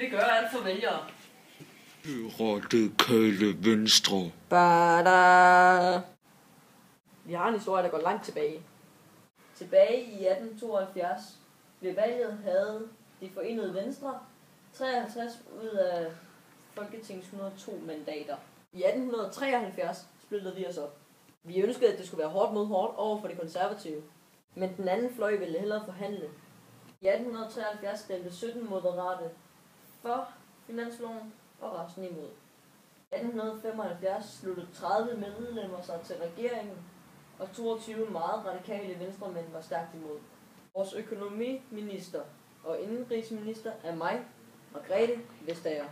vil gøre alt for vælgere. Radikale Venstre. Bada. Vi har en historie, der går langt tilbage. Tilbage i 1872 ved valget havde de forenede Venstre 53 ud af Folketingets 102 mandater. I 1873 splittede vi os op. Vi ønskede, at det skulle være hårdt mod hårdt over for de konservative. Men den anden fløj ville hellere forhandle. I 1873 stemte 17 moderate for finansloven og resten imod. I 1875 sluttede 30 medlemmer sig til regeringen, og 22 meget radikale venstremænd var stærkt imod. Vores økonomiminister og indenrigsminister er mig, Margrethe Vestager.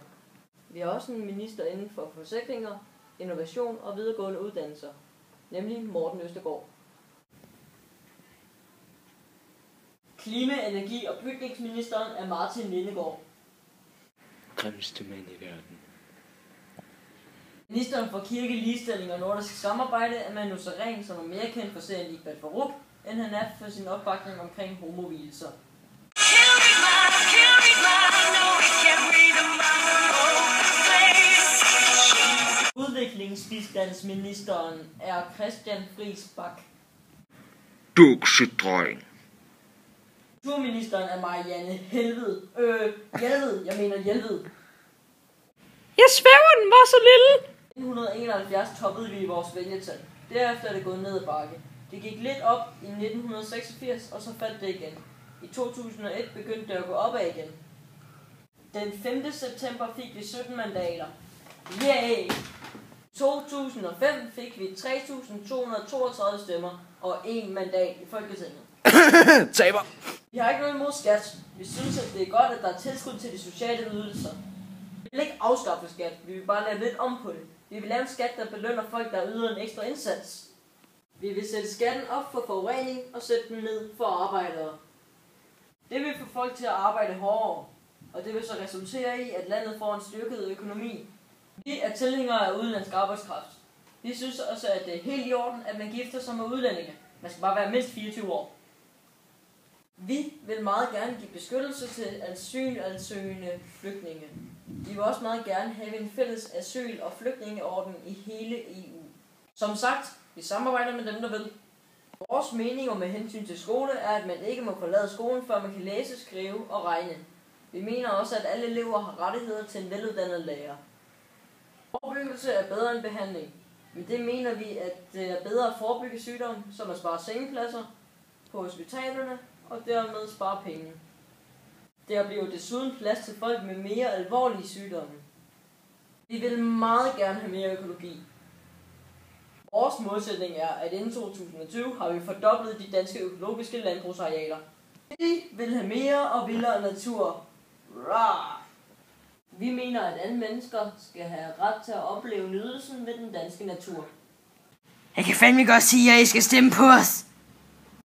Vi har også en minister inden for forsikringer, innovation og videregående uddannelser, nemlig Morten Østergaard. Klima-, energi- og bygningsministeren er Martin Lidegaard. Grimmeste mand i verden. Ministeren for kirke, ligestilling og nordisk samarbejde er Manu Sareen, som er mere kendt for serien Iqbal Farouk, end han er for sin opbakning omkring homovilelser. Udviklingsbistandsministeren er Christian Friis Bach. Duksedreng. Kulturministeren er Marianne Hjelved. Hjelved. Jeg svæver, den var så lille. I 1971 toppede vi vores vælgertal. Derefter er det gået ned ad bakke. Det gik lidt op i 1986, og så faldt det igen. I 2001 begyndte det at gå opad igen. Den 5. september fik vi 17 mandater. Yay! 2005 fik vi 3.232 stemmer og 1 mandat i Folketinget. Taber. Vi har ikke noget imod skat. Vi synes, at det er godt, at der er tilskud til de sociale ydelser. Vi vil ikke afskaffe skat. Vi vil bare lave lidt om på det. Vi vil lave en skat, der belønner folk, der yder en ekstra indsats. Vi vil sætte skatten op for forurening og sætte den ned for arbejdere. Det vil få folk til at arbejde hårdere, og det vil så resultere i, at landet får en styrket økonomi. Vi er tilhængere af udenlandsk arbejdskraft. Vi synes også, at det er helt i orden, at man gifter sig med udlændinge. Man skal bare være mindst 24 år. Vi vil meget gerne give beskyttelse til asylansøgende flygtninge. Vi vil også meget gerne have en fælles asyl- og flygtningeordning i hele EU. Som sagt, vi samarbejder med dem, der vil. Vores meninger med hensyn til skole er, at man ikke må forlade skolen, før man kan læse, skrive og regne. Vi mener også, at alle elever har rettigheder til en veluddannet lærer. Forebyggelse er bedre end behandling. Men det mener vi, at det er bedre at forebygge sygdomme, så man sparer sengepladser på hospitalerne og dermed sparer penge. Der bliver desuden plads til folk med mere alvorlige sygdomme. Vi vil meget gerne have mere økologi. Vores målsætning er, at inden 2020 har vi fordoblet de danske økologiske landbrugsarealer. Vi vil have mere og vildere natur. Rar. Vi mener, at alle mennesker skal have ret til at opleve nydelsen ved den danske natur. Jeg kan fandme godt sige, at I skal stemme på os.